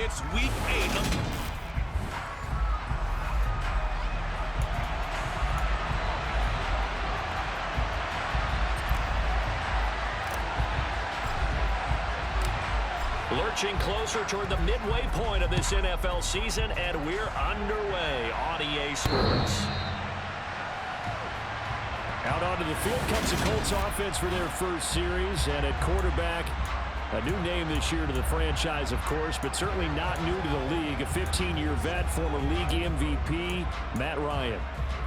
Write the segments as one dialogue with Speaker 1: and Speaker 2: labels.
Speaker 1: It's week 8 of...
Speaker 2: Lurching closer toward the midway point of this NFL season, and we're underway on EA Sports.
Speaker 3: Out onto the field comes the Colts offense for their first series, and at quarterback, a new name this year to the franchise, of course, but certainly not new to the league. A 15-year vet, former league MVP, Matt Ryan.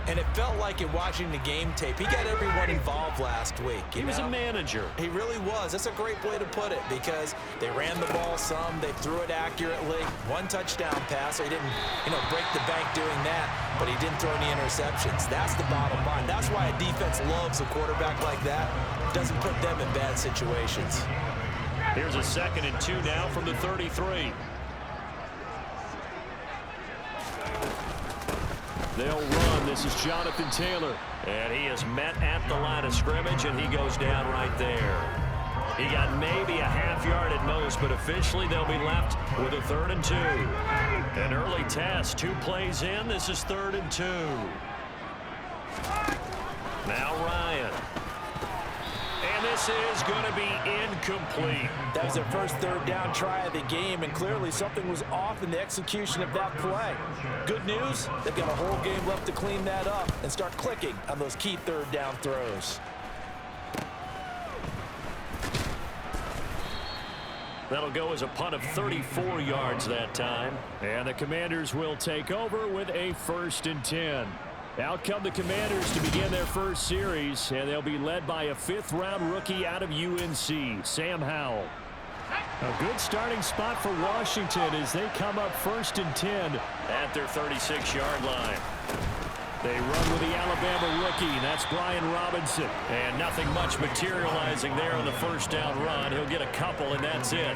Speaker 4: And it felt like in watching the game tape, he got everyone involved last week.
Speaker 2: He was a manager.
Speaker 4: He really was. That's a great way to put it, because they ran the ball some, they threw it accurately. One touchdown pass, so he didn't, break the bank doing that, but he didn't throw any interceptions. That's the bottom line. That's why a defense loves a quarterback like that. Doesn't put them in bad situations.
Speaker 2: Here's a 2nd and 2 now from the 33.
Speaker 3: They'll run. This is Jonathan Taylor.
Speaker 2: And he is met at the line of scrimmage, and he goes down right there. He got maybe a half yard at most, but officially they'll be left with a 3rd and 2. An early test, 2 plays in. This is 3rd and 2. Now Ryan. And this is going to be incomplete.
Speaker 4: That was their first 3rd down try of the game, and clearly something was off in the execution of that play. Good news, they've got a whole game left to clean that up and start clicking on those key 3rd down throws.
Speaker 2: That'll go as a punt of 34 yards that time.
Speaker 3: And the Commanders will take over with a 1st and 10. Out come the Commanders to begin their first series, and they'll be led by a 5th-round rookie out of UNC, Sam Howell. A good starting spot for Washington as they come up 1st and 10
Speaker 2: at their 36-yard line.
Speaker 3: They run with the Alabama rookie. That's Brian Robinson.
Speaker 2: And nothing much materializing there on the 1st down run. He'll get a couple, and that's it.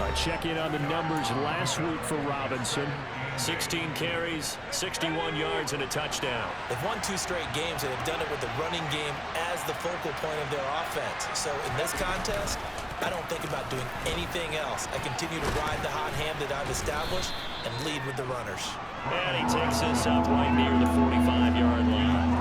Speaker 3: A check-in on the numbers last week for Robinson.
Speaker 2: 16 carries, 61 yards, and a touchdown.
Speaker 4: They've won 2 straight games, and have done it with the running game as the focal point of their offense. So in this contest, I don't think about doing anything else. I continue to ride the hot hand that I've established and lead with the runners.
Speaker 2: And he takes this up right near the 45-yard line.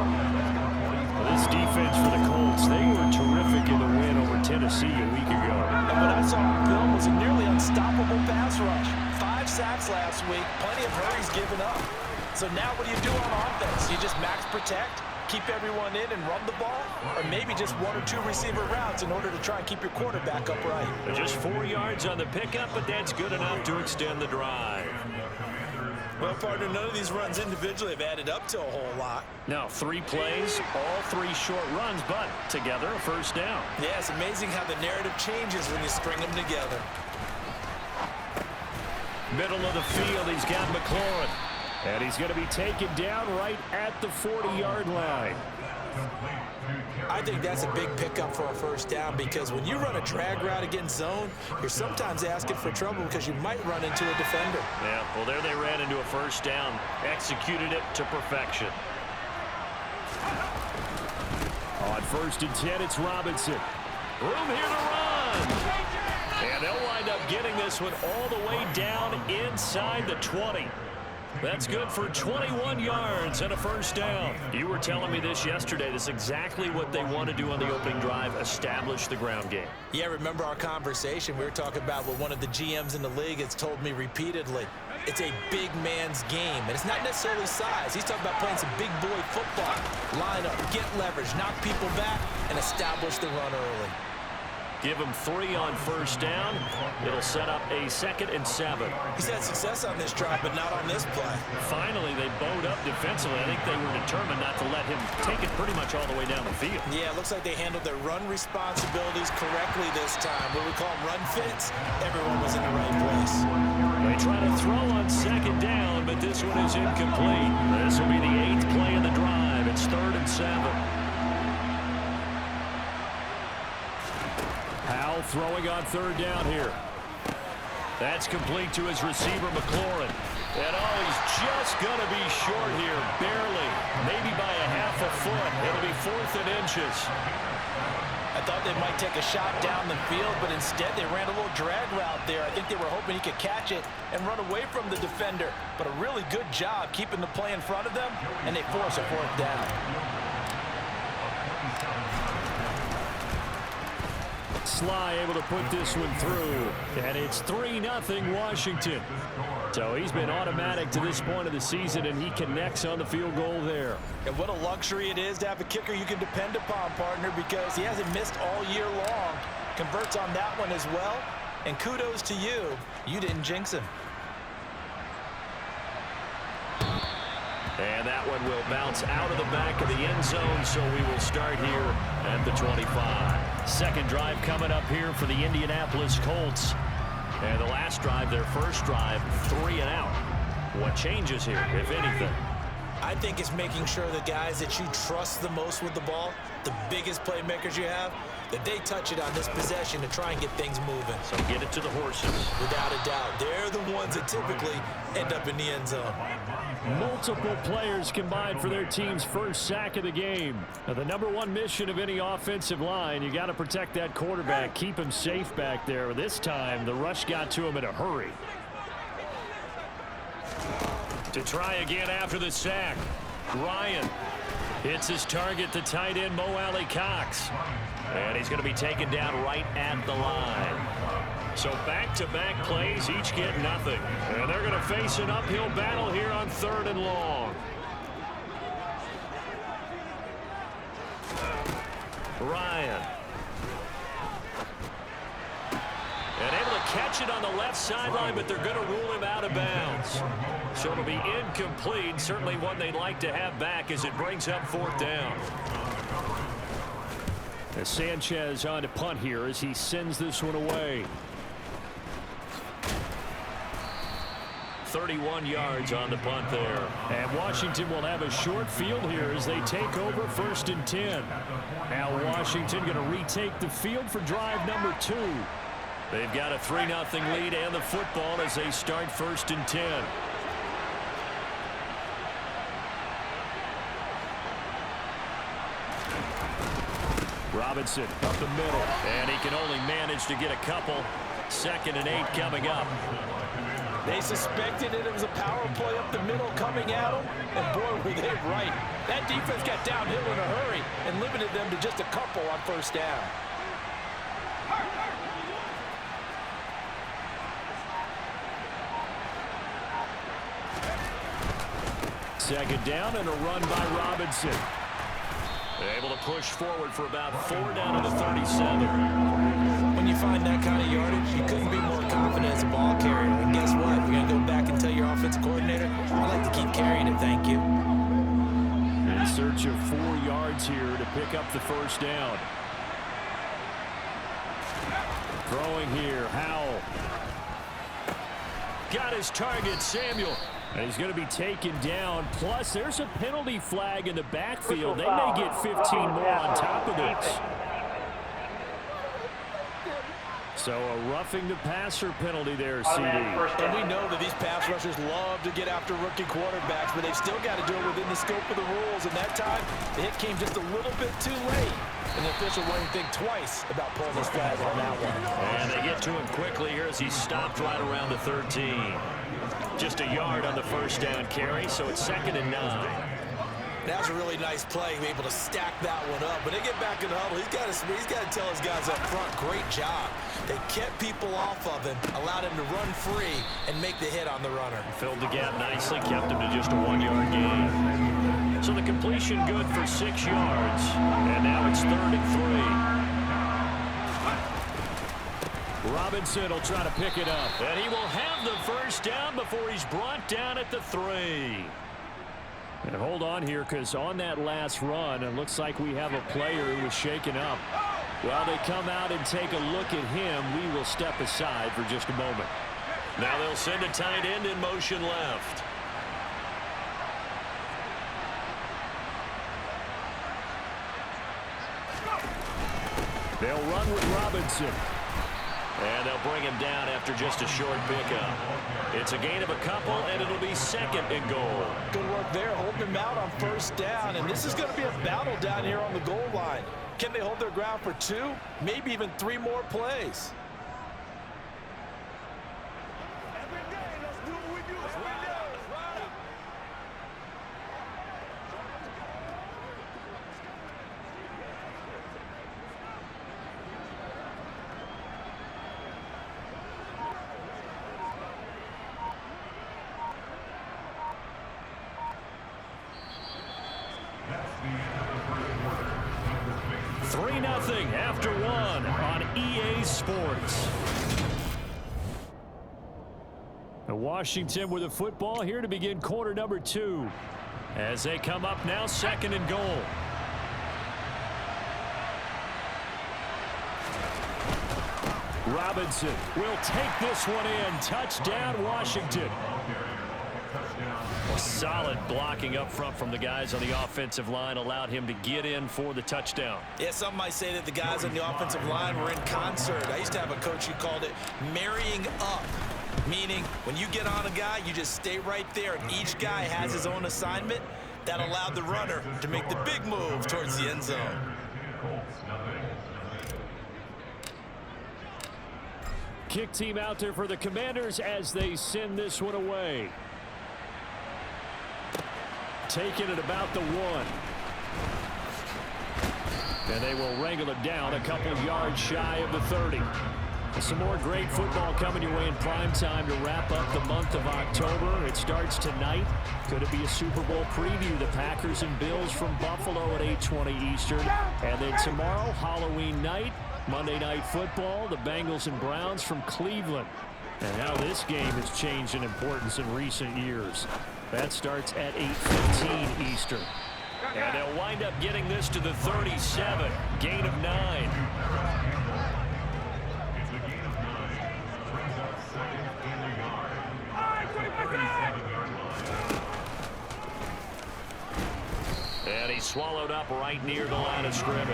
Speaker 3: This defense for the Colts, they were terrific in the win over Tennessee a week ago.
Speaker 4: And what I saw on film was a nearly unstoppable pass rush. 5 sacks last week, plenty of hurries given up. So now what do you do on offense? You just max protect, keep everyone in and run the ball, or maybe just 1 or 2 receiver routes in order to try and keep your quarterback upright.
Speaker 2: Just 4 yards on the pickup, but that's good enough to extend the drive.
Speaker 4: Well, partner, none of these runs individually have added up to a whole lot.
Speaker 2: Now 3 plays, all 3 short runs, but together a 1st down.
Speaker 4: Yeah, it's amazing how the narrative changes when you string them together.
Speaker 3: Middle of the field, he's got McLaurin. And he's going to be taken down right at the 40-yard line.
Speaker 4: I think that's a big pickup for a 1st down, because when you run a drag route against zone, you're sometimes asking for trouble because you might run into a defender.
Speaker 2: Yeah, well, there they ran into a 1st down, executed it to perfection.
Speaker 3: On 1st and 10, it's Robinson.
Speaker 2: Room here to run. And they'll wind up getting this one all the way down inside the 20. That's good for 21 yards and a 1st down. You were telling me this yesterday. This is exactly what they want to do on the opening drive, establish the ground game.
Speaker 4: Yeah, remember our conversation? We were talking about what one of the GMs in the league has told me repeatedly. It's a big man's game, and it's not necessarily size. He's talking about playing some big boy football. Line up, get leverage, knock people back, and establish the run early.
Speaker 2: Give him 3 on 1st down. It'll set up a 2nd and 7.
Speaker 4: He's had success on this drive, but not on this play.
Speaker 2: Finally, they bowed up defensively. I think they were determined not to let him take it pretty much all the way down the field.
Speaker 4: Yeah, it looks like they handled their run responsibilities correctly this time. What we call them run fits, everyone was in the right place.
Speaker 2: They try to throw on 2nd down, but this one is incomplete. This will be the 8th play of the drive. It's 3rd and 7.
Speaker 3: Howell throwing on 3rd down here.
Speaker 2: That's complete to his receiver, McLaurin. And oh, he's just going to be short here, barely, maybe by a half a foot. It'll be 4th and inches.
Speaker 4: I thought they might take a shot down the field, but instead they ran a little drag route there. I think they were hoping he could catch it and run away from the defender. But a really good job keeping the play in front of them, and they force a 4th down.
Speaker 3: Sly able to put this one through, and it's 3-0 Washington. So he's been automatic to this point of the season, and he connects on the field goal there.
Speaker 4: And what a luxury it is to have a kicker you can depend upon, partner, because he hasn't missed all year long. Converts on that one as well, and kudos to you. You didn't jinx him.
Speaker 2: And that one will bounce out of the back of the end zone, so we will start here at the 25.
Speaker 3: Second drive coming up here for the Indianapolis Colts.
Speaker 2: And the last drive, their first drive, 3 and out. What changes here, if anything?
Speaker 4: I think it's making sure the guys that you trust the most with the ball, the biggest playmakers you have, that they touch it on this possession to try and get things moving.
Speaker 2: So get it to the horses.
Speaker 4: Without a doubt. They're the ones that typically end up in the end zone.
Speaker 3: Multiple players combined for their team's first sack of the game. Now, the #1 mission of any offensive line, you got to protect that quarterback, keep him safe back there. This time, the rush got to him in a hurry.
Speaker 2: To try again after the sack, Ryan hits his target, the tight end, Mo Alley-Cox. And he's going to be taken down right at the line. So back-to-back plays, each get nothing. And they're going to face an uphill battle here on 3rd and long. Ryan. And able to catch it on the left sideline, but they're going to rule him out of bounds. So it'll be incomplete. Certainly one they'd like to have back as it brings up 4th down.
Speaker 3: As Sanchez on to punt here as he sends this one away.
Speaker 2: 31 yards on the punt there.
Speaker 3: And Washington will have a short field here as they take over 1st and 10. Now Washington going to retake the field for drive number 2.
Speaker 2: They've got a 3-0 lead and the football as they start 1st and 10.
Speaker 3: Robinson up the middle.
Speaker 2: And he can only manage to get a couple. 2nd and 8 coming up.
Speaker 4: They suspected it was a power play up the middle coming at them, and boy, were they right. That defense got downhill in a hurry and limited them to just a couple on 1st down.
Speaker 3: Second down and a run by Robinson.
Speaker 2: Able to push forward for about 4 down to the 37.
Speaker 4: When you find that kind of yardage, you couldn't be more confident as a ball carrier. And guess what? You're going to go back and tell your offensive coordinator, I'd like to keep carrying it, thank you.
Speaker 3: In search of 4 yards here to pick up the 1st down. Throwing here, Howell.
Speaker 2: Got his target, Samuel.
Speaker 3: And he's going to be taken down. Plus, there's a penalty flag in the backfield. They may get 15 more on top of this. So a roughing the passer penalty there, CD.
Speaker 4: And we know that these pass rushers love to get after rookie quarterbacks, but they've still got to do it within the scope of the rules. And that time, the hit came just a little bit too late. And the official wouldn't think twice about pulling his flag on that one.
Speaker 2: And they get to him quickly here as he's stopped right around the 13. Just a yard on the 1st down carry, so it's 2nd and 9.
Speaker 4: That's a really nice play, able to stack that one up. But they get back in the huddle. He's got to tell his guys up front, great job. They kept people off of him, allowed him to run free, and make the hit on the runner.
Speaker 2: Filled the gap nicely, kept him to just a 1-yard gain. So the completion good for 6 yards. And now it's 3rd and 3.
Speaker 3: Robinson will try to pick it up.
Speaker 2: And he will have the 1st down before he's brought down at the 3.
Speaker 3: And hold on here, because on that last run, it looks like we have a player who was shaken up. While they come out and take a look at him, we will step aside for just a moment.
Speaker 2: Now they'll send a tight end in motion left.
Speaker 3: They'll run with Robinson.
Speaker 2: And they'll bring him down after just a short pickup. It's a gain of a couple, and it'll be second and goal.
Speaker 4: Good work there, holding him out on first down. And this is going to be a battle down here on the goal line. Can they hold their ground for 2, maybe even 3 more plays?
Speaker 2: After 1 on EA Sports.
Speaker 3: Washington with the football here to begin quarter number 2.
Speaker 2: As they come up now, second and goal.
Speaker 3: Robinson will take this one in. Touchdown, Washington.
Speaker 2: Solid blocking up front from the guys on the offensive line allowed him to get in for the touchdown.
Speaker 4: Yeah, some might say that the guys on the offensive line were in concert. I used to have a coach who called it marrying up, meaning when you get on a guy, you just stay right there, and each guy has his own assignment. That allowed the runner to make the big move towards the end zone.
Speaker 3: Kick team out there for the Commanders as they send this one away. Taking it about the 1. And they will wrangle it down a couple of yards shy of the 30. Some more great football coming your way in prime time to wrap up the month of October. It starts tonight. Could it be a Super Bowl preview? The Packers and Bills from Buffalo at 8:20 Eastern. And then tomorrow, Halloween night, Monday Night Football, the Bengals and Browns from Cleveland. And how this game has changed in importance in recent years. That starts at 8:15 Eastern.
Speaker 2: And they'll wind up getting this to the 37. Gain of 9. And he's swallowed up right near the line of scrimmage.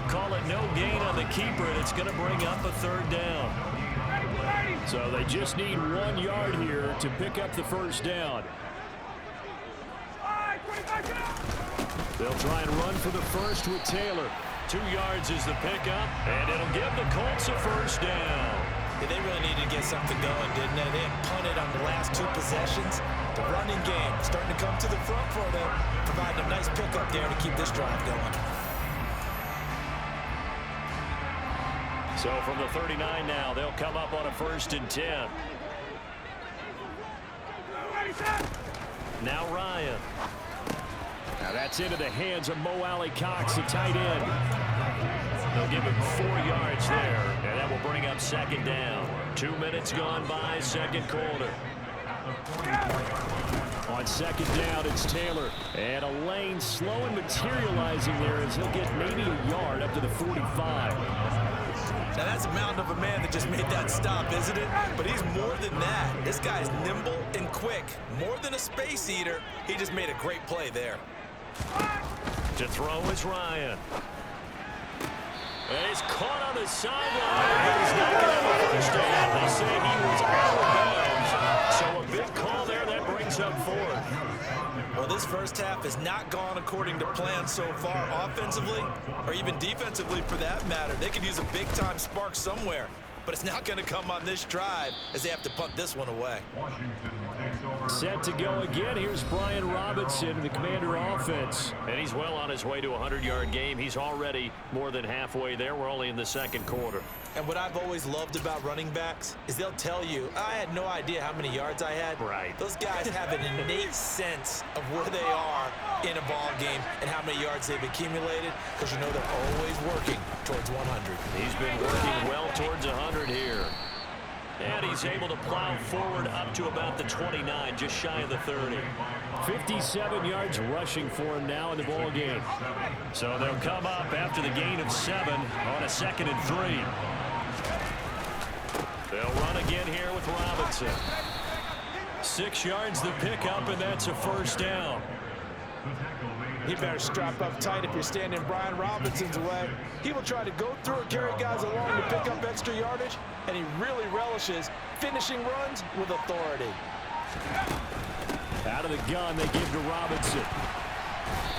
Speaker 2: Call it no gain on the keeper, and it's going to bring up a 3rd down.
Speaker 3: So they just need 1 yard here to pick up the first down. They'll try and run for the first with Taylor.
Speaker 2: 2 yards is the pickup, and it'll give the Colts a first down.
Speaker 4: Yeah, they really needed to get something going, didn't they? They had punted on the last 2 possessions. The running game starting to come to the front for them, providing a nice pickup there to keep this drive going.
Speaker 2: So from the 39 now, they'll come up on a 1st and 10. Now Ryan.
Speaker 3: Now that's into the hands of Mo Alley Cox, the tight end.
Speaker 2: They'll give him 4 yards there, and that will bring up 2nd down. 2 minutes gone by, 2nd quarter.
Speaker 3: On 2nd down, it's Taylor. And a lane slow and materializing there as he'll get maybe a yard up to the 45.
Speaker 4: Now that's a mountain of a man that just made that stop, isn't it? But he's more than that. This guy's nimble and quick. More than a space eater, he just made a great play there.
Speaker 2: To throw is Ryan. And he's caught on the sideline, but he's not going to have a first down. They say he was out of bounds. So a big call there that brings up 4th.
Speaker 4: Well, this first half has not gone according to plan so far offensively, or even defensively for that matter. They could use a big-time spark somewhere, but it's not going to come on this drive as they have to punt this one away.
Speaker 3: Set to go again. Here's Brian Robinson, the Commander offense.
Speaker 2: And he's well on his way to a 100-yard game. He's already more than halfway there. We're only in the 2nd quarter.
Speaker 4: And what I've always loved about running backs is they'll tell you, I had no idea how many yards I had.
Speaker 2: Right.
Speaker 4: Those guys have an innate sense of where they are in a ball game and how many yards they've accumulated, because you know they're always working towards 100.
Speaker 2: He's been working well towards 100 here. And he's able to plow forward up to about the 29, just shy of the 30.
Speaker 3: 57 yards rushing for him now in the ball game.
Speaker 2: So they'll come up after the gain of 7 on a 2nd and 3. They'll run again here with Robinson. 6 yards the pickup, and that's a first down.
Speaker 4: You better strap up tight if you're standing Brian Robinson's way. He will try to go through or carry guys along to pick up extra yardage, and he really relishes finishing runs with authority.
Speaker 3: Out of the gun, they give to Robinson.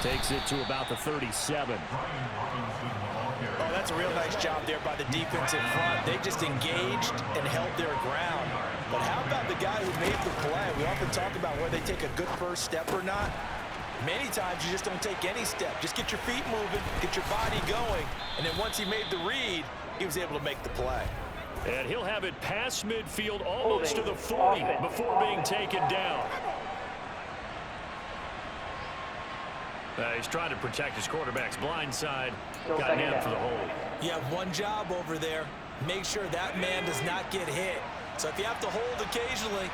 Speaker 3: Takes it to about the 37.
Speaker 4: Oh, that's a real nice job there by the defense in front. They just engaged and held their ground. But how about the guy who made the play? We often talk about whether they take a good first step or not. Many times you just don't take any step. Just get your feet moving, get your body going, and then once he made the read, he was able to make the play.
Speaker 2: And he'll have it past midfield almost to the 40 before being taken down. He's trying to protect his quarterback's blind side. Got him for the hold.
Speaker 4: You have one job over there. Make sure that man does not get hit. So if you have to hold occasionally,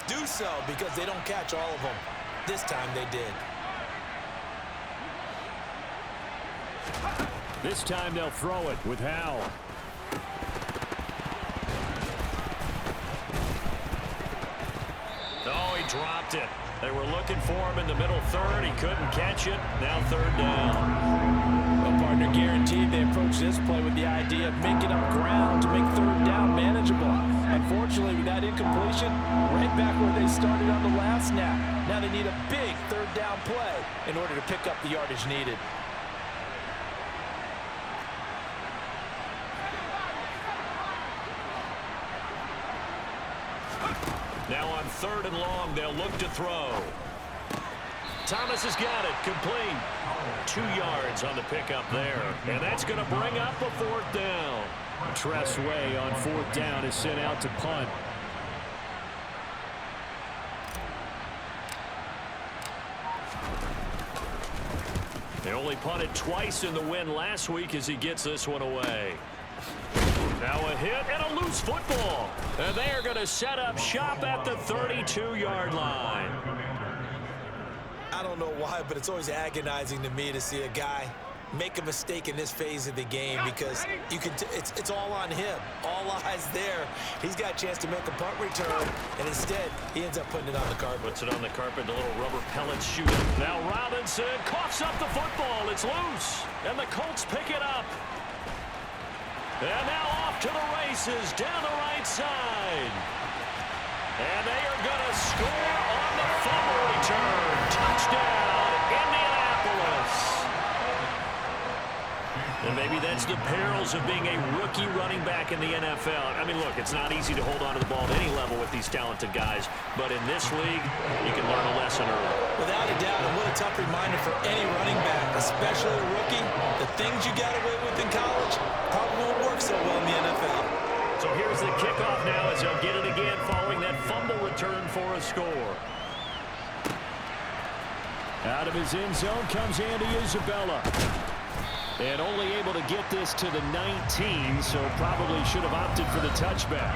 Speaker 4: do so, because they don't catch all of them. This time they did.
Speaker 3: This time they'll throw it with Howell.
Speaker 2: Oh, he dropped it. They were looking for him in the middle third. He couldn't catch it. Now third down.
Speaker 4: Well, partner, guaranteed they approach this play with the idea of making up ground to make third down manageable. Unfortunately, with that incompletion, right back where they started on the last snap. Now they need a big third down play in order to pick up the yardage needed.
Speaker 2: Now on third and long, they'll look to throw. Thomas has got it, complete. 2 yards on the pickup there. And that's going to bring up a fourth down.
Speaker 3: Tress Way on fourth down is sent out to punt.
Speaker 2: They only punted twice in the win last week as he gets this one away. Now a hit and a loose football. And they are going to set up shop at the 32-yard line.
Speaker 4: I don't know why, but it's always agonizing to me to see a guy make a mistake in this phase of the game, because you can it's all on him. All eyes there. He's got a chance to make a punt return, and instead he ends up putting it on the carpet.
Speaker 2: Puts it on the carpet, the little rubber pellets shoot it. Now Robinson coughs up the football. It's loose, and the Colts pick it up. And now off to the races down the right side. And they are going to score on the fumble return. Touchdown, Indianapolis. And maybe that's the perils of being a rookie running back in the NFL. I mean, look, it's not easy to hold on to the ball at any level with these talented guys. But in this league, you can learn a lesson early.
Speaker 4: Without a doubt, and what a tough reminder for any running back, especially a rookie. The things you got away with in college probably won't work so well in the NFL.
Speaker 2: So here's the kickoff now as they'll get it again following that fumble return for a score.
Speaker 3: Out of his end zone comes Andy Isabella. And only able to get this to the 19, so probably should have opted for the touchback.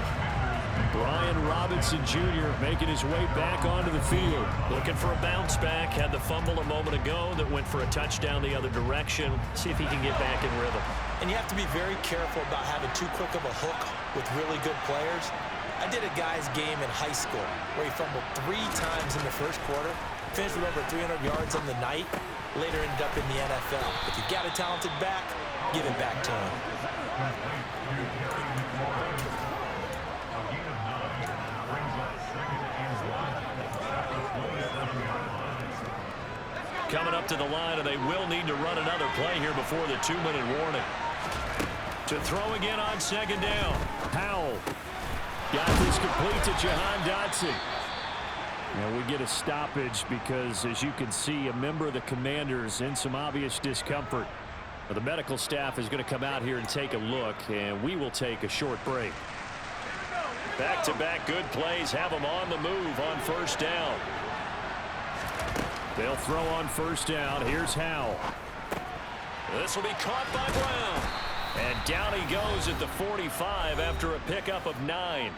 Speaker 3: Brian Robinson Jr. making his way back onto the field.
Speaker 2: Looking for a bounce back. Had the fumble a moment ago that went for a touchdown the other direction. See if he can get back in rhythm.
Speaker 4: And you have to be very careful about having too quick of a hook with really good players. I did a guy's game in high school where he fumbled 3 times in the first quarter, finished with over 300 yards on the night, later ended up in the NFL. If you've got a talented back, give it back to him.
Speaker 2: Coming up to the line, and they will need to run another play here before the 2-minute warning. To throw again on second down.
Speaker 3: Howell got this complete to Jahan Dotson. Now we get a stoppage because, as you can see, a member of the Commanders in some obvious discomfort. Well, the medical staff is going to come out here and take a look, and we will take a short break.
Speaker 2: Back-to-back good plays have them on the move on first down.
Speaker 3: They'll throw on first down. Here's Howell.
Speaker 2: This will be caught by Brown. And down he goes at the 45 after a pickup of 9.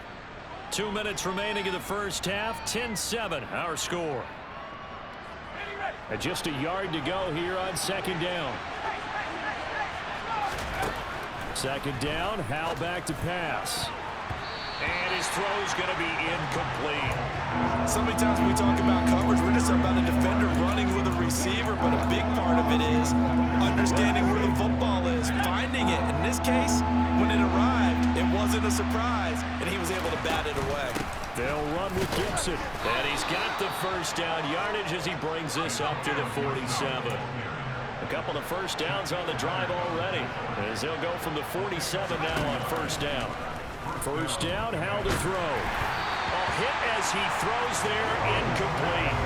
Speaker 2: 2 minutes remaining in the first half. 10-7, our score.
Speaker 3: And just a yard to go here on second down. Second down, Howell back to pass.
Speaker 2: And his throw's going to be incomplete.
Speaker 4: So many times when we talk about coverage, we're just about a defender running with a receiver, but a big part of it is understanding where the football is, finding it. In this case, when it arrived, it wasn't a surprise, and he was able to bat it away.
Speaker 3: They'll run with Gibson.
Speaker 2: And he's got the first down yardage as he brings this up to the 47. A couple of first downs on the drive already, as they'll go from the 47 now on first down.
Speaker 3: First down, Howell to throw.
Speaker 2: A hit as he throws there, incomplete.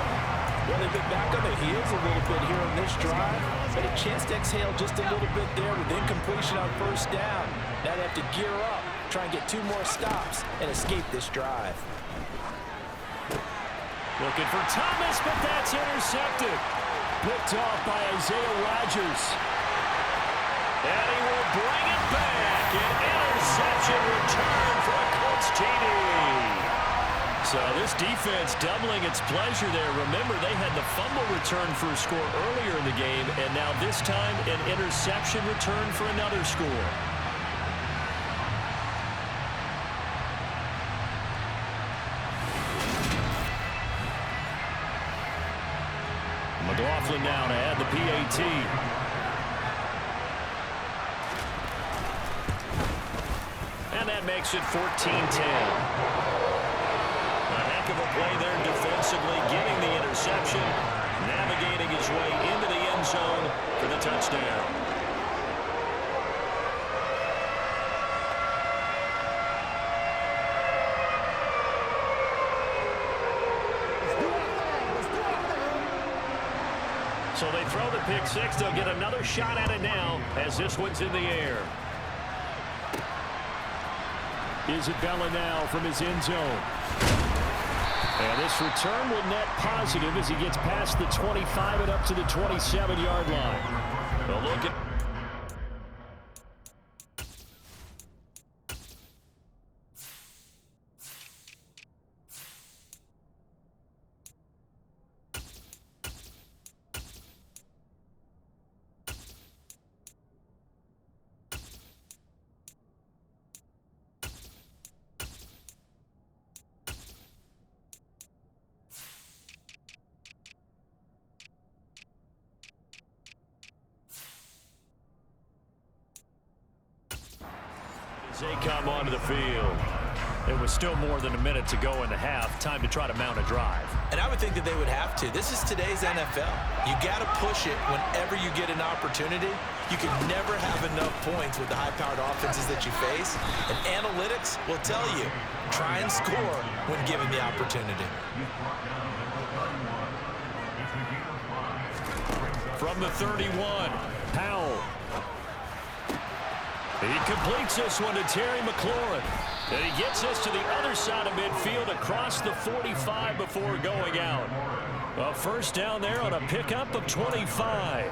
Speaker 4: Well, they've been back on their heels a little bit here on this drive, but a chance to exhale just a little bit there with incompletion on first down. Now they have to gear up, try and get 2 more stops, and escape this drive.
Speaker 2: Looking for Thomas, but that's intercepted.
Speaker 3: Picked off by Isaiah Rodgers.
Speaker 2: And he will bring it back. An interception return for a Colts TD. So this defense doubling its pleasure there. Remember, they had the fumble return for a score earlier in the game, and now this time an interception return for another score.
Speaker 3: McLaughlin now to add the PAT.
Speaker 2: And that makes it 14-10. A heck of a play there defensively, getting the interception, navigating his way into the end zone for the touchdown. So they throw the pick six. They'll get another shot at it now as this one's in the air.
Speaker 3: Isabella now from his end zone. And this return will net positive as he gets past the 25 and up to the 27-yard line.
Speaker 2: Well, look at... They come onto the field. It was still more than a minute to go in the half. Time to try to mount a drive.
Speaker 4: And I would think that they would have to. This is today's NFL. You got to push it whenever you get an opportunity. You can never have enough points with the high-powered offenses that you face. And analytics will tell you, try and score when given the opportunity.
Speaker 2: From the 31, Howell. He completes this one to Terry McLaurin. And he gets us to the other side of midfield across the 45 before going out. A first down there on a pickup of 25.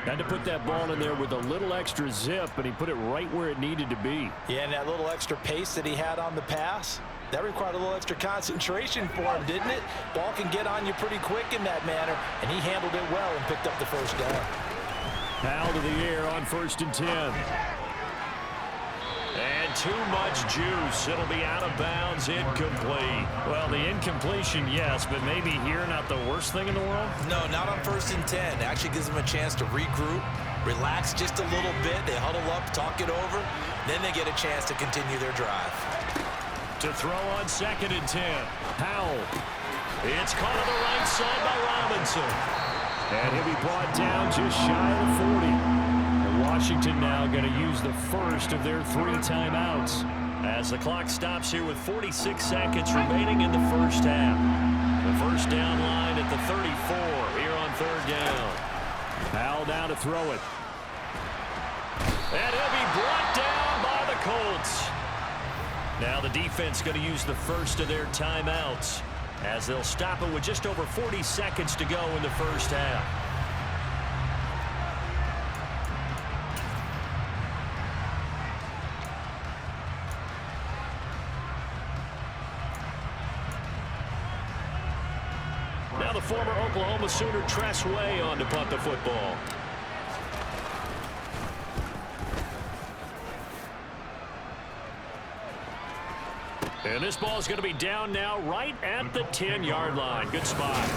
Speaker 3: Had to put that ball in there with a little extra zip, and he put it right where it needed to be.
Speaker 4: Yeah, and that little extra pace that he had on the pass, that required a little extra concentration for him, didn't it? Ball can get on you pretty quick in that manner, and he handled it well and picked up the first down.
Speaker 3: Foul to the air on 1st and 10.
Speaker 2: And too much juice. It'll be out of bounds, incomplete. Well, the incompletion, yes, but maybe here not the worst thing in the world?
Speaker 4: No, not on 1st and 10. It actually gives them a chance to regroup, relax just a little bit. They huddle up, talk it over. Then they get a chance to continue their drive.
Speaker 2: To throw on 2nd and 10. Howell. It's caught on the right side by Robinson.
Speaker 3: And he'll be brought down just shy of the 40. And Washington now going to use the first of their 3 timeouts.
Speaker 2: As the clock stops here with 46 seconds remaining in the first half. The first down line at the 34 here on 3rd down.
Speaker 3: Howell now to throw it.
Speaker 2: And he'll be brought down by the Colts. Now the defense going to use the first of their timeouts, as they'll stop it with just over 40 seconds to go in the first half. Now the former Oklahoma Sooner Tress Way on to punt the football. And this ball is going to be down now right at the 10-yard line. Good spot.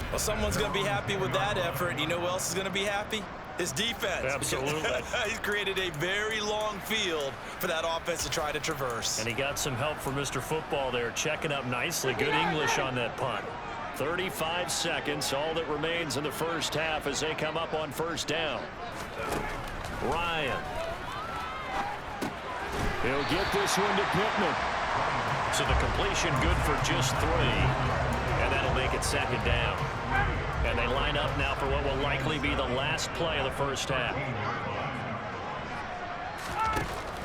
Speaker 4: Well, someone's going to be happy with that effort. You know who else is going to be happy? His defense.
Speaker 2: Absolutely.
Speaker 4: He's created a very long field for that offense to try to traverse.
Speaker 2: And he got some help from Mr. Football there, checking up nicely. Good English on that punt. 35 seconds, all that remains in the first half as they come up on first down. Ryan.
Speaker 3: He'll get this one to Pittman.
Speaker 2: So the completion good for just 3. And that'll make it second down. And they line up now for what will likely be the last play of the first half.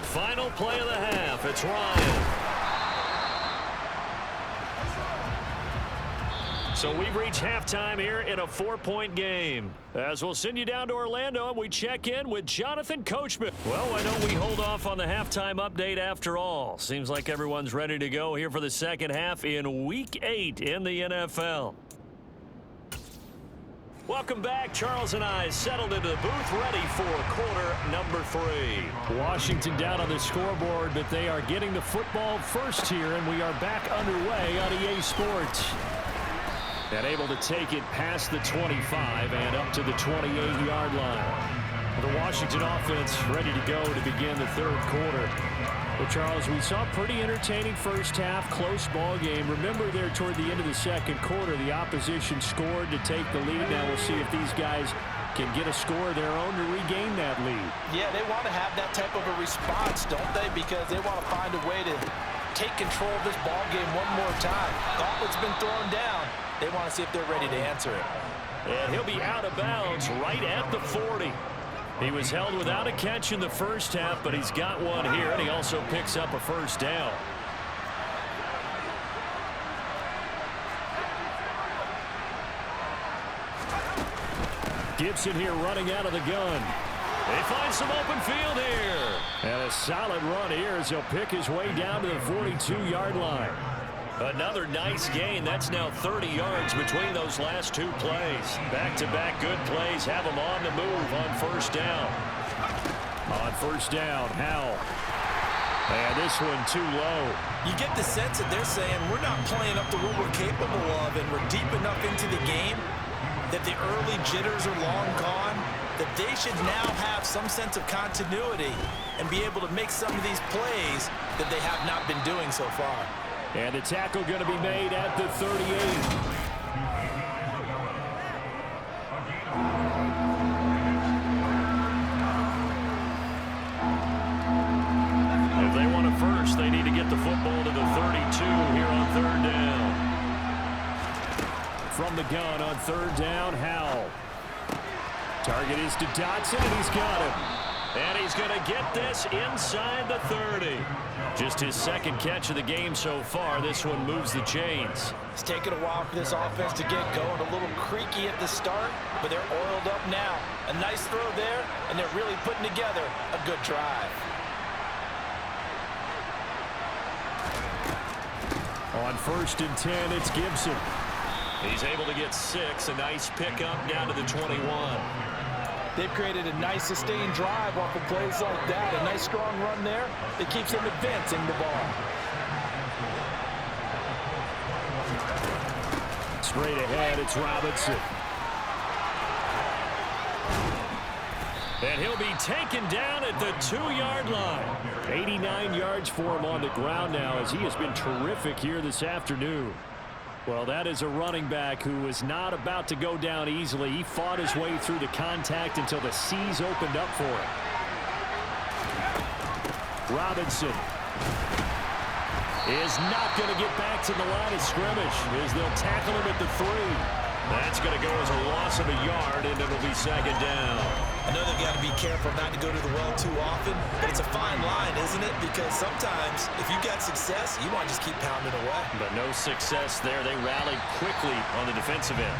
Speaker 2: Final play of the half. It's Ryan. So we've reached halftime here in a 4-point game. As we'll send you down to Orlando and we check in with Jonathan Coachman. Well, why don't we hold off on the halftime update after all? Seems like everyone's ready to go here for the second half in Week 8 in the NFL. Welcome back. Charles and I settled into the booth ready for quarter number 3.
Speaker 3: Washington down on the scoreboard, but they are getting the football first here, and we are back underway on EA Sports. And able to take it past the 25 and up to the 28-yard line. The Washington offense ready to go to begin the third quarter. Well, Charles, we saw a pretty entertaining first half, close ball game. Remember there toward the end of the second quarter, the opposition scored to take the lead. Now we'll see if these guys can get a score of their own to regain that lead.
Speaker 4: Yeah, they want to have that type of a response, don't they? Because they want to find a way to take control of this ball game one more time. Gauntlet's been thrown down. They want to see if they're ready to answer it.
Speaker 2: And he'll be out of bounds right at the 40. He was held without a catch in the first half, but he's got one here, and he also picks up a first down.
Speaker 3: Gibson here running out of the gun.
Speaker 2: They find some open field here.
Speaker 3: And a solid run here as he'll pick his way down to the 42-yard line.
Speaker 2: Another nice gain. That's now 30 yards between those last 2 plays. Back-to-back good plays have them on the move on first down.
Speaker 3: On first down, Howell. And this one too low.
Speaker 4: You get the sense that they're saying we're not playing up to what we're capable of, and we're deep enough into the game that the early jitters are long gone, that they should now have some sense of continuity and be able to make some of these plays that they have not been doing so far.
Speaker 3: And the tackle going to be made at the 38.
Speaker 2: If they want a first, they need to get the football to the 32 here on third down.
Speaker 3: From the gun on third down, Howell. Target is to Dotson, and he's got him.
Speaker 2: And he's going to get this inside the 30. Just his second catch of the game so far. This one moves the chains.
Speaker 4: It's taken a while for this offense to get going. A little creaky at the start, but they're oiled up now. A nice throw there, and they're really putting together a good drive.
Speaker 3: On first and 10, it's Gibson.
Speaker 2: He's able to get 6. A nice pickup down to the 21.
Speaker 4: They've created a nice sustained drive off of plays like that. A nice strong run there that keeps them advancing the ball.
Speaker 3: Straight ahead, it's Robinson.
Speaker 2: And he'll be taken down at the 2-yard line.
Speaker 3: 89 yards for him on the ground now as he has been terrific here this afternoon. Well, that is a running back who is not about to go down easily. He fought his way through the contact until the seas opened up for him. Robinson is not going to get back to the line of scrimmage as they'll tackle him at the 3.
Speaker 2: That's going to go as a loss of a yard, and it'll be second down.
Speaker 4: I know they've got to be careful not to go to the well too often, but it's a fine line, isn't it? Because sometimes if you got success, you want to just keep pounding away.
Speaker 2: But no success there. They rallied quickly on the defensive end.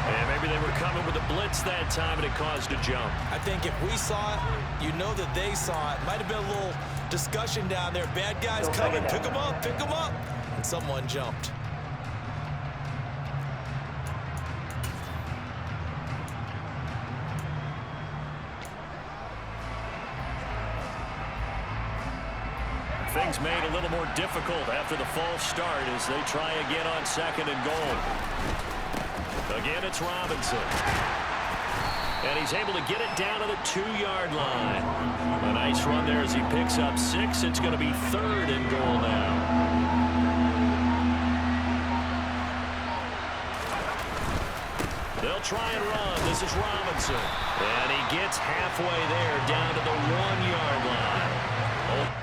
Speaker 2: And maybe they were coming with a blitz that time, and it caused a jump.
Speaker 4: I think if we saw it, you know that they saw it. Might have been a little discussion down there. Bad guys coming. Pick them up. Pick them up. And someone jumped.
Speaker 2: things made a little more difficult after the false start as they try again on 2nd and goal. Again, it's Robinson. And he's able to get it down to the 2-yard line. A nice run there as he picks up 6. It's going to be 3rd and goal now. They'll try and run. This is Robinson. And he gets halfway there down to the 1-yard line. Oh.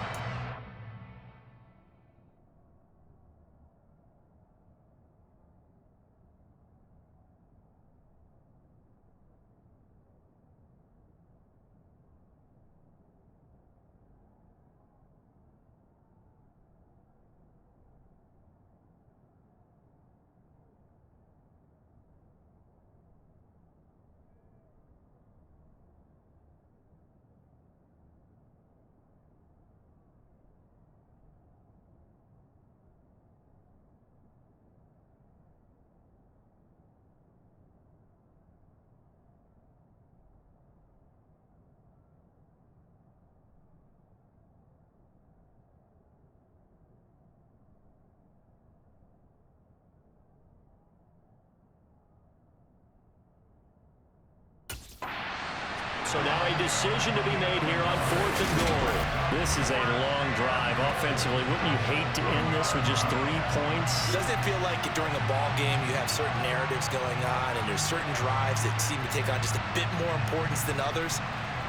Speaker 2: So now a decision to be made here on 4th and goal. This is a long drive offensively. Wouldn't you hate to end this with just 3 points?
Speaker 4: Doesn't it feel like during a ball game you have certain narratives going on and there's certain drives that seem to take on just a bit more importance than others?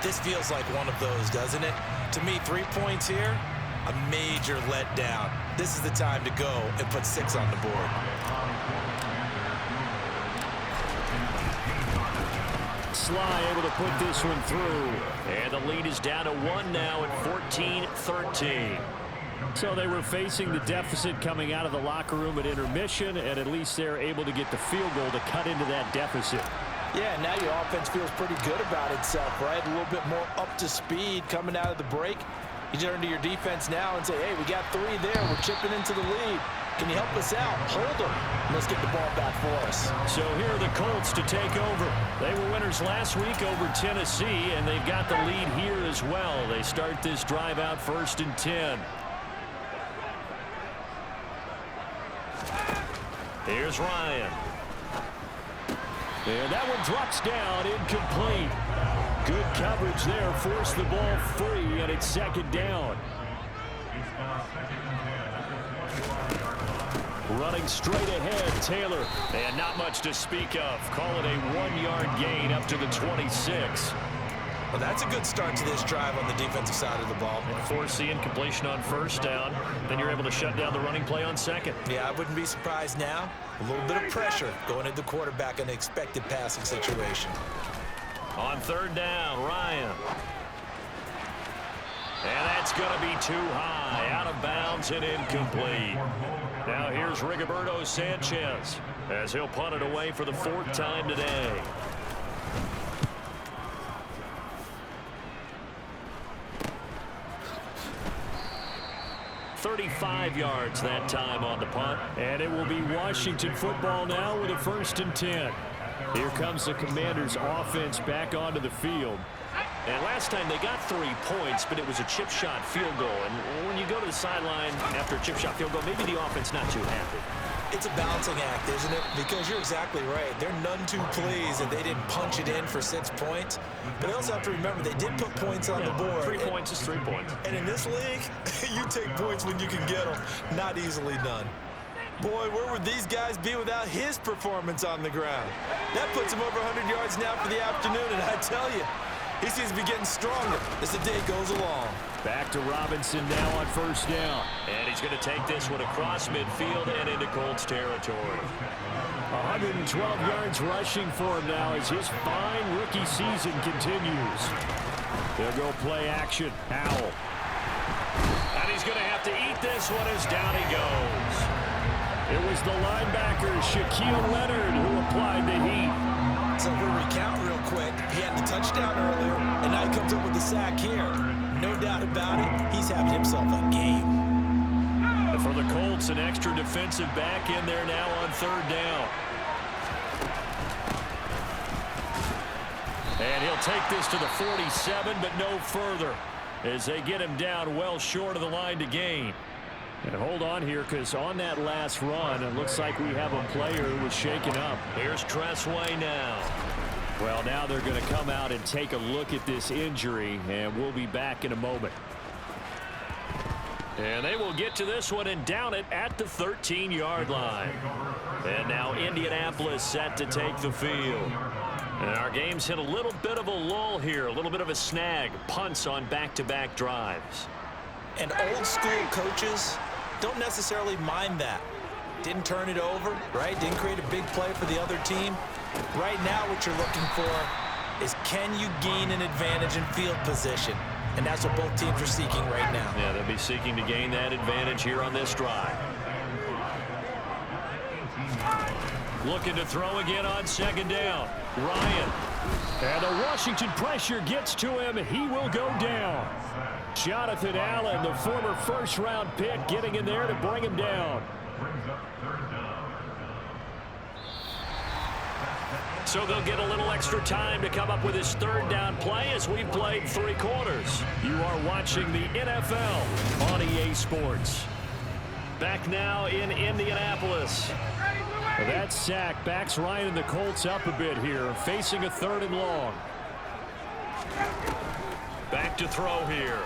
Speaker 4: This feels like one of those, doesn't it? To me, 3 points here, a major letdown. This is the time to go and put 6 on the board.
Speaker 2: Sly able to put this one through. And the lead is down to 1 now at 14-13.
Speaker 3: So they were facing the deficit coming out of the locker room at intermission, and at least they're able to get the field goal to cut into that deficit.
Speaker 4: Yeah, now your offense feels pretty good about itself, right? A little bit more up to speed coming out of the break. You turn to your defense now and say, hey, we got 3 there. We're chipping into the lead. Can you help us out? Hold them. Let's get the ball back for us.
Speaker 2: So here are the Colts to take over. They were winners last week over Tennessee, and they've got the lead here as well. They start this drive out 1st and 10. Here's Ryan. And that one drops down, incomplete. Good coverage there, forced the ball free, and it's 2nd down. Running straight ahead, Taylor. And not much to speak of. Call it a 1-yard gain up to the 26.
Speaker 4: Well, that's a good start to this drive on the defensive side of the ball.
Speaker 2: Force the incompletion on 1st down. Then you're able to shut down the running play on 2nd.
Speaker 4: Yeah, I wouldn't be surprised now. A little bit of pressure going into the quarterback in an expected passing situation.
Speaker 2: On 3rd down, Ryan. And that's going to be too high. Out of bounds and incomplete. Now here's Rigoberto Sanchez as he'll punt it away for the 4th time today. $35 yards that time on the punt. And it will be Washington football now with a 1st and 10. Here comes the Commanders' offense back onto the field. And last time they got 3 points, but it was a chip shot field goal. And when you go to the sideline after a chip shot field goal, maybe the offense not too happy.
Speaker 4: It's a balancing act, isn't it? Because you're exactly right. They're none too pleased that they didn't punch it in for 6 points. But they also have to remember they did put points on the board.
Speaker 2: 3 points is 3 points.
Speaker 4: And in this league, you take points when you can get them. Not easily done. Boy, where would these guys be without his performance on the ground? That puts him over 100 yards now for the afternoon, and I tell you, he seems to be getting stronger as the day goes along.
Speaker 3: Back to Robinson now on 1st down.
Speaker 2: And he's going to take this one across midfield and into Colts territory.
Speaker 3: 112 yards rushing for him now as his fine rookie season continues. They'll go play action. Howell.
Speaker 2: And he's going to have to eat this one as down he goes.
Speaker 3: It was the linebacker, Shaquille Leonard, who applied the heat.
Speaker 4: So if we recount real quick, he had the touchdown earlier, and now he comes up with the sack here. No doubt about it, he's having himself a game.
Speaker 2: And for the Colts, an extra defensive back in there now on 3rd down. And he'll take this to the 47, but no further. as they get him down well short of the line to gain.
Speaker 3: And hold on here, because on that last run, it looks like we have a player who was shaken up.
Speaker 2: Here's Tressway now.
Speaker 3: Well, now they're going to come out and take a look at this injury, and we'll be back in a moment.
Speaker 2: And they will get to this one and down it at the 13-yard line. And now Indianapolis set to take the field. And our game's hit a little bit of a lull here, a little bit of a snag. Punts on back-to-back drives.
Speaker 4: And old-school coaches don't necessarily mind that. Didn't turn it over, right? Didn't create a big play for the other team. Right now what you're looking for is, can you gain an advantage in field position? And that's what both teams are seeking right now.
Speaker 2: Yeah, they'll be seeking to gain that advantage here on this drive. Looking to throw again on second down. Ryan.
Speaker 3: And the Washington pressure gets to him. He will go down. Jonathan Allen, the former first-round pick, getting in there to bring him down.
Speaker 2: So they'll get a little extra time to come up with his third down play as we've played 3 quarters.
Speaker 3: You are watching the NFL on EA Sports.
Speaker 2: Back now in Indianapolis.
Speaker 3: That sack backs Ryan and the Colts up a bit here, facing a 3rd and long.
Speaker 2: Back to throw here.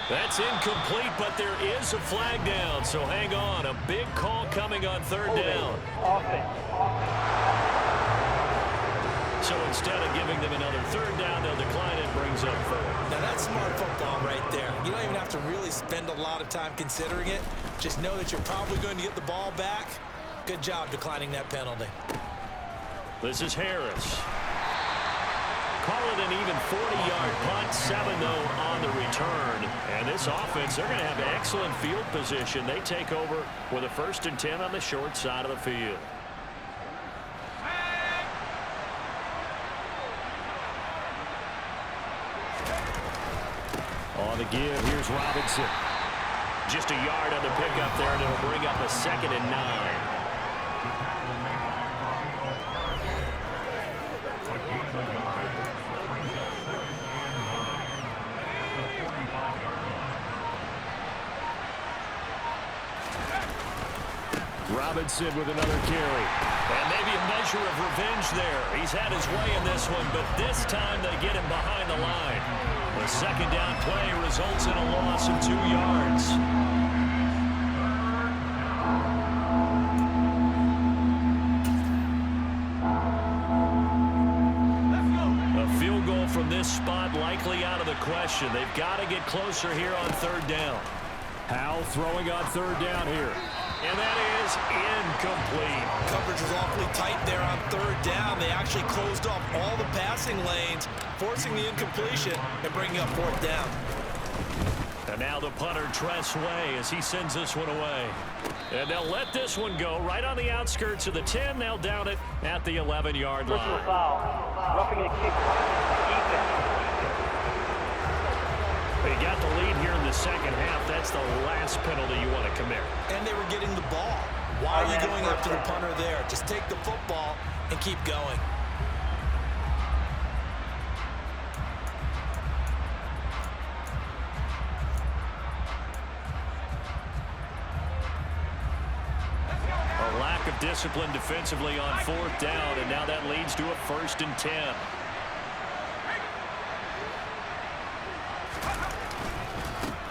Speaker 2: That's incomplete, but there is a flag down, so hang on. A big call coming on 3rd down. So instead of giving them another 3rd down, they'll decline it, brings up 4th.
Speaker 4: Now that's smart football right there. You don't even have to really spend a lot of time considering it. Just know that you're probably going to get the ball back. Good job declining that penalty.
Speaker 2: This is Harris. Call it an even 40-yard punt, 7 though on the return. And this offense, they're going to have excellent field position. They take over with a 1st and 10 on the short side of the field.
Speaker 3: On the give, here's Robinson.
Speaker 2: Just a yard on the pickup there, and it'll bring up a 2nd and 9.
Speaker 3: Robinson with another carry.
Speaker 2: And maybe a measure of revenge there. He's had his way in this one, but this time they get him behind the line. The 2nd down play results in a loss of 2 yards. A field goal from this spot likely out of the question. They've got to get closer here on 3rd down.
Speaker 3: Howell throwing on 3rd down here.
Speaker 2: And that is incomplete.
Speaker 4: Coverage was awfully tight there on 3rd down. They actually closed off all the passing lanes, forcing the incompletion and bringing up 4th down.
Speaker 2: And now the punter, Tressway, as he sends this one away. And they'll let this one go right on the outskirts of the 10. They'll down it at the 11-yard line.
Speaker 1: Personal foul. Roughing a kick.
Speaker 2: They got the lead here in the 2nd half. That's the last penalty you want to commit.
Speaker 4: And they were getting the ball. Why are you going after the punter there? Just take the football and keep going.
Speaker 2: A lack of discipline defensively on 4th down, and now that leads to a 1st and 10.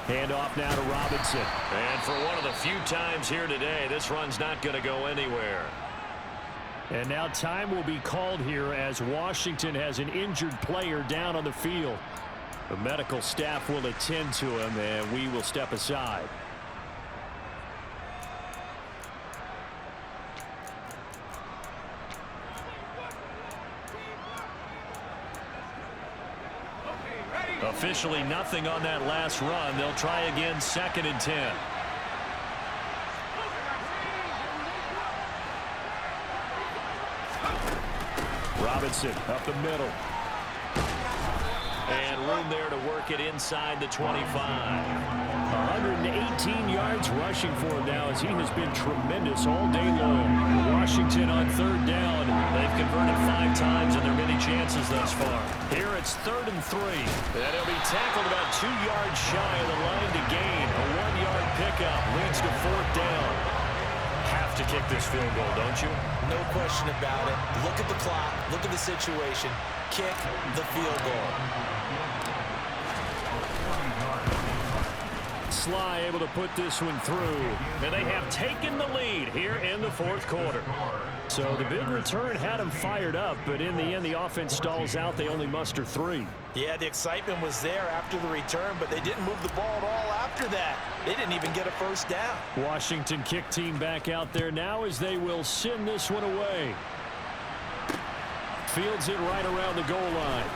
Speaker 3: Handoff now to Robinson.
Speaker 2: And for one of the few times here today, this run's not going to go anywhere.
Speaker 3: And now time will be called here as Washington has an injured player down on the field. The medical staff will attend to him, and we will step aside.
Speaker 2: Officially nothing on that last run. They'll try again, 2nd and 10.
Speaker 3: Robinson up the middle.
Speaker 2: And room there to work it inside the 25.
Speaker 3: 118 yards rushing for him now as he has been tremendous all day long. Washington on 3rd down.
Speaker 2: They've converted 5 times in their mini chances thus far. Here it's 3rd and 3. And he'll be tackled about 2 yards shy of the line to gain. A 1-yard pickup leads to 4th down. Have to kick this field goal, don't you?
Speaker 4: No question about it. Look at the clock. Look at the situation. Kick the field goal.
Speaker 3: Sly able to put this one through.
Speaker 2: And they have taken the lead here in the 4th quarter.
Speaker 3: So the big return had them fired up, but in the end, the offense stalls out. They only muster 3.
Speaker 4: Yeah, the excitement was there after the return, but they didn't move the ball at all after that. They didn't even get a first down.
Speaker 3: Washington kick team back out there now as they will send this one away. Fields it right around the goal line.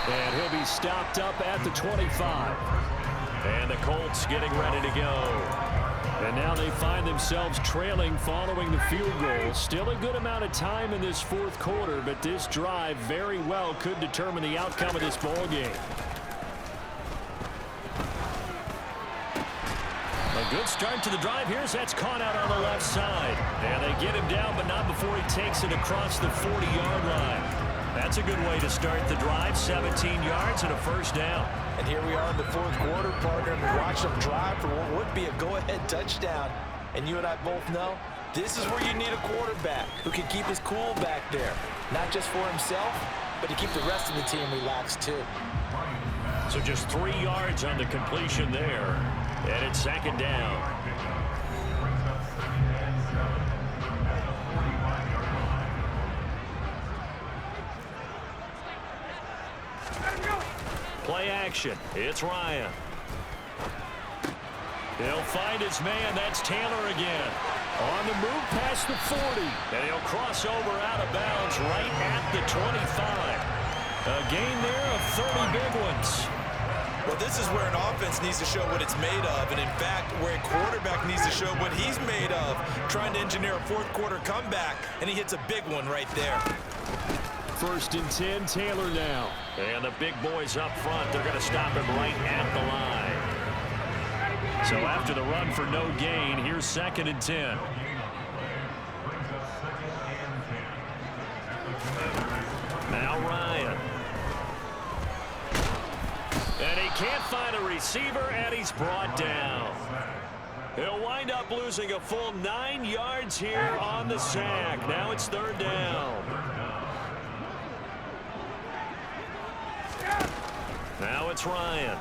Speaker 3: And he'll be stopped up at the 25.
Speaker 2: And the Colts getting ready to go.
Speaker 3: And now they find themselves trailing following the field goal. Still a good amount of time in this 4th quarter, but this drive very well could determine the outcome of this ball game.
Speaker 2: A good start to the drive here as that's caught out on the left side. And they get him down, but not before he takes it across the 40-yard line. That's a good way to start the drive. 17 yards and a first down.
Speaker 4: And here we are in the 4th quarter, partner, and we watch them drive for what would be a go-ahead touchdown. And you and I both know this is where you need a quarterback who can keep his cool back there. Not just for himself, but to keep the rest of the team relaxed too.
Speaker 2: So just 3 yards on the completion there. And it's 2nd down. Play action. It's Ryan. He'll find his man. That's Taylor again.
Speaker 3: On the move past the 40.
Speaker 2: And he'll cross over out of bounds right at the 25. A gain there of 30 big ones.
Speaker 4: Well, this is where an offense needs to show what it's made of. And in fact, where a quarterback needs to show what he's made of. Trying to engineer a 4th quarter comeback. And he hits a big one right there.
Speaker 3: 1st and 10, Taylor now.
Speaker 2: And the big boys up front, they're going to stop him right at the line. So after the run for no gain, here's 2nd and 10. Now Ryan. And he can't find a receiver, and he's brought down. He'll wind up losing a full 9 yards here on the sack. Now it's 3rd down. Now it's Ryan.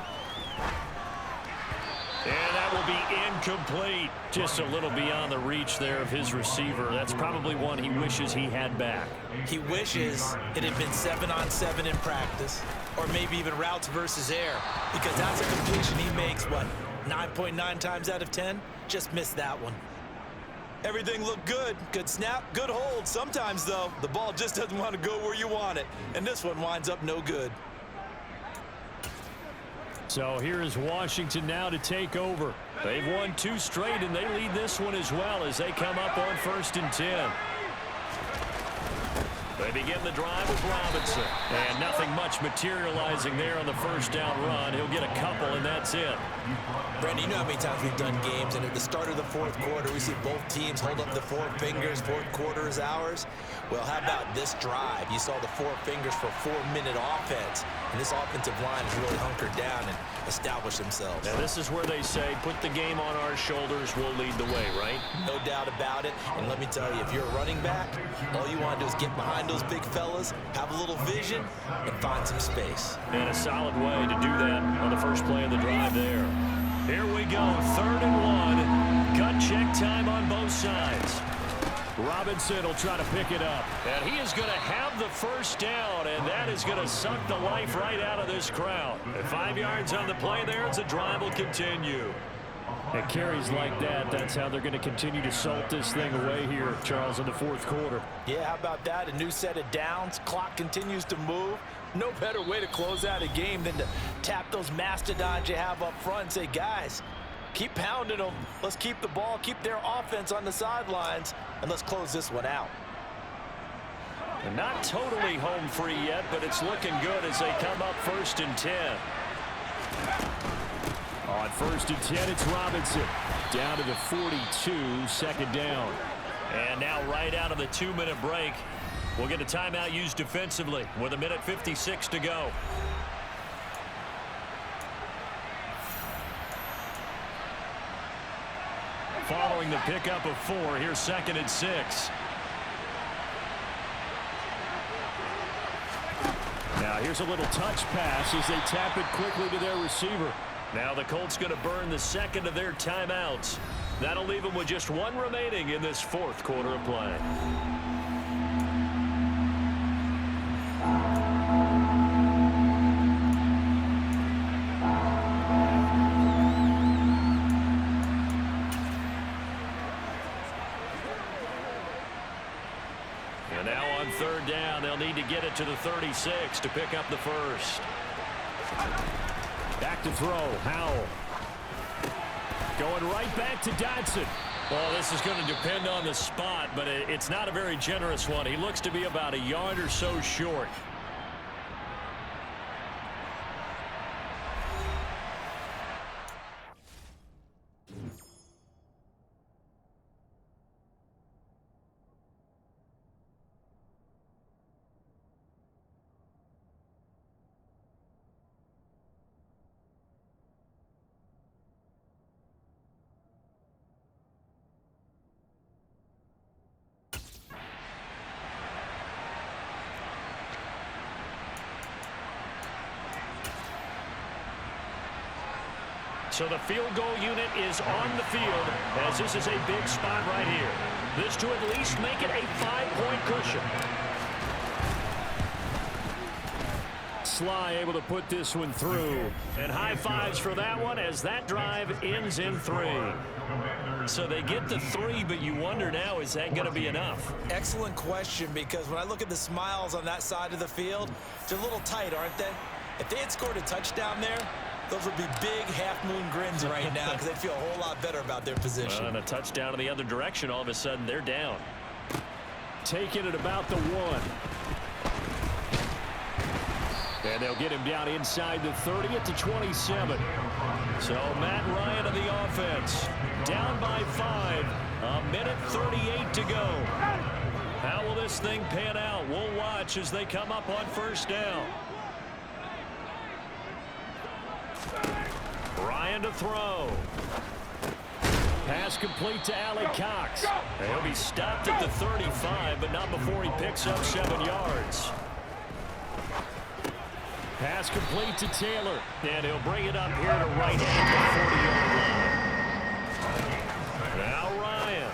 Speaker 2: And that will be incomplete. Just a little beyond the reach there of his receiver. That's probably one he wishes he had back.
Speaker 4: He wishes it had been 7-on-7 in practice, or maybe even routes versus air, because that's a completion he makes, what, 9.9 times out of 10? Just missed that one. Everything looked good. Good snap, good hold. Sometimes, though, the ball just doesn't want to go where you want it, and this one winds up no good.
Speaker 3: So here is Washington now to take over.
Speaker 2: They've won 2 straight, and they lead this one as well as they come up on 1st and 10. They begin the drive with Robinson. And nothing much materializing there on the first down run. He'll get a couple, and that's it.
Speaker 4: Brandon, you know how many times we've done games, and at the start of the 4th quarter, we see both teams hold up the 4 fingers. 4th quarter is ours. Well, how about this drive? You saw the 4 fingers for 4-minute offense, and this offensive line has really hunkered down and established themselves.
Speaker 2: Now, this is where they say, put the game on our shoulders, we'll lead the way, right?
Speaker 4: No doubt about it. And let me tell you, if you're a running back, all you want to do is get behind those big fellas, have a little vision, and find some space.
Speaker 2: And a solid way to do that on the first play of the drive there. Here we go, 3rd and 1. Cut check time on both sides.
Speaker 3: Robinson will try to pick it up.
Speaker 2: And he is going to have the first down, and that is going to suck the life right out of this crowd. And 5 yards on the play there as the drive will continue.
Speaker 3: It carries like that. That's how they're going to continue to salt this thing away here, Charles, in the 4th quarter.
Speaker 4: Yeah, how about that? A new set of downs. Clock continues to move. No better way to close out a game than to tap those mastodons you have up front and say, guys, keep pounding them. Let's keep the ball, keep their offense on the sidelines, and let's close this one out.
Speaker 2: And not totally home free yet, but it's looking good as they come up 1st and 10.
Speaker 3: On 1st and 10, it's Robinson. Down to the 42, 2nd down.
Speaker 2: And now right out of the 2-minute break, We'll get a timeout used defensively with 1:56 to go. Following the pickup of 4, here's 2nd and 6.
Speaker 3: Now here's a little touch pass as they tap it quickly to their receiver.
Speaker 2: Now the Colts going to burn the 2nd of their timeouts. That'll leave them with just 1 remaining in this 4th quarter of play. And now on 3rd down, they'll need to get it to the 36 to pick up the first.
Speaker 3: Back to throw, Howell. Going right back to Dodson.
Speaker 2: Well, this is going to depend on the spot, but it's not a very generous one. He looks to be about a yard or so short. So the field goal unit is on the field as this is a big spot right here. This to at least make it a 5-point cushion.
Speaker 3: Sly able to put this one through.
Speaker 2: And high fives for that one as that drive ends in 3. So they get the 3, but you wonder now, is that going to be enough?
Speaker 4: Excellent question, because when I look at the smiles on that side of the field, they're a little tight, aren't they? If they had scored a touchdown there, those would be big half-moon grins right now because they'd feel a whole lot better about their position.
Speaker 2: And a touchdown in the other direction, all of a sudden they're down.
Speaker 3: Taking it about the 1. And they'll get him down inside the 30 at the 27.
Speaker 2: So Matt Ryan of the offense, down by 5, 1:38 to go. How will this thing pan out? We'll watch as they come up on 1st down. Ryan to throw.
Speaker 3: Pass complete to Alec Cox.
Speaker 2: He'll be stopped at the 35, but not before he picks up 7 yards.
Speaker 3: Pass complete to Taylor.
Speaker 2: And he'll bring it up here to right at the 40-yard line. Now Ryan.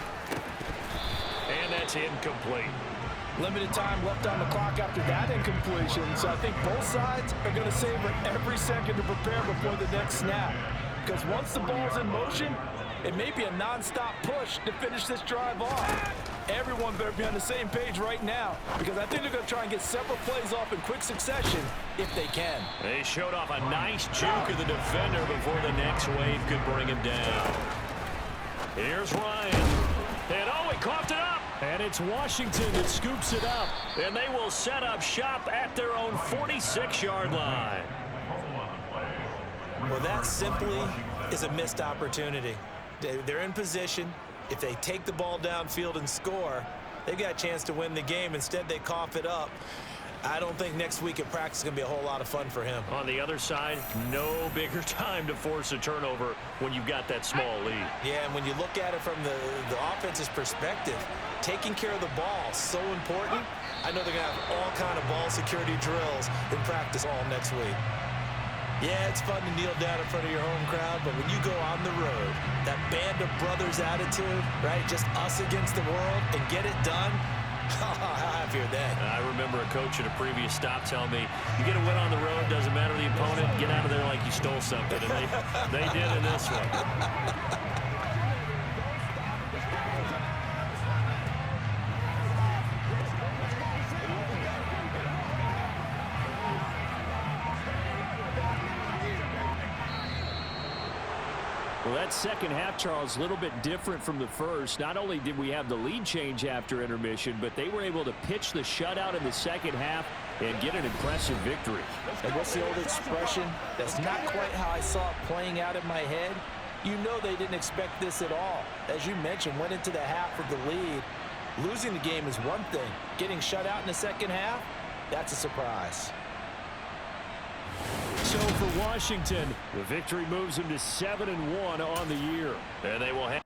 Speaker 2: And that's incomplete.
Speaker 5: Limited time left on the clock after that incompletion, so I think both sides are going to savor every second to prepare before the next snap. Because once the ball's in motion, it may be a non-stop push to finish this drive off. Everyone better be on the same page right now, because I think they're going to try and get several plays off in quick succession if they can.
Speaker 2: They showed off a nice juke of the defender before the next wave could bring him down. Here's Ryan. And oh, he coughed it up.
Speaker 3: And it's Washington that scoops it up.
Speaker 2: And they will set up shop at their own 46-yard line.
Speaker 4: Well, that simply is a missed opportunity. They're in position. If they take the ball downfield and score, they've got a chance to win the game. Instead, they cough it up. I don't think next week at practice is going to be a whole lot of fun for him.
Speaker 2: On the other side, no bigger time to force a turnover when you've got that small lead.
Speaker 4: Yeah, and when you look at it from the offense's perspective, taking care of the ball is so important. I know they're going to have all kind of ball security drills in practice all next week. Yeah, it's fun to kneel down in front of your home crowd, but when you go on the road, that band of brothers attitude, right, just us against the world, and get it done, how happy are they?
Speaker 2: I remember a coach at a previous stop telling me, you get a win on the road, doesn't matter the opponent, get out of there like you stole something. And they did in this one.
Speaker 3: Well, that second half, Charles, a little bit different from the first. Not only did we have the lead change after intermission, but they were able to pitch the shutout in the second half and get an impressive victory.
Speaker 5: And what's the old expression? That's not quite how I saw it playing out in my head. You know they didn't expect this at all. As you mentioned, went into the half with the lead. Losing the game is one thing. Getting shut out in the second half, that's a surprise.
Speaker 3: So for Washington, the victory moves them to 7-1 on the year.
Speaker 2: And they will have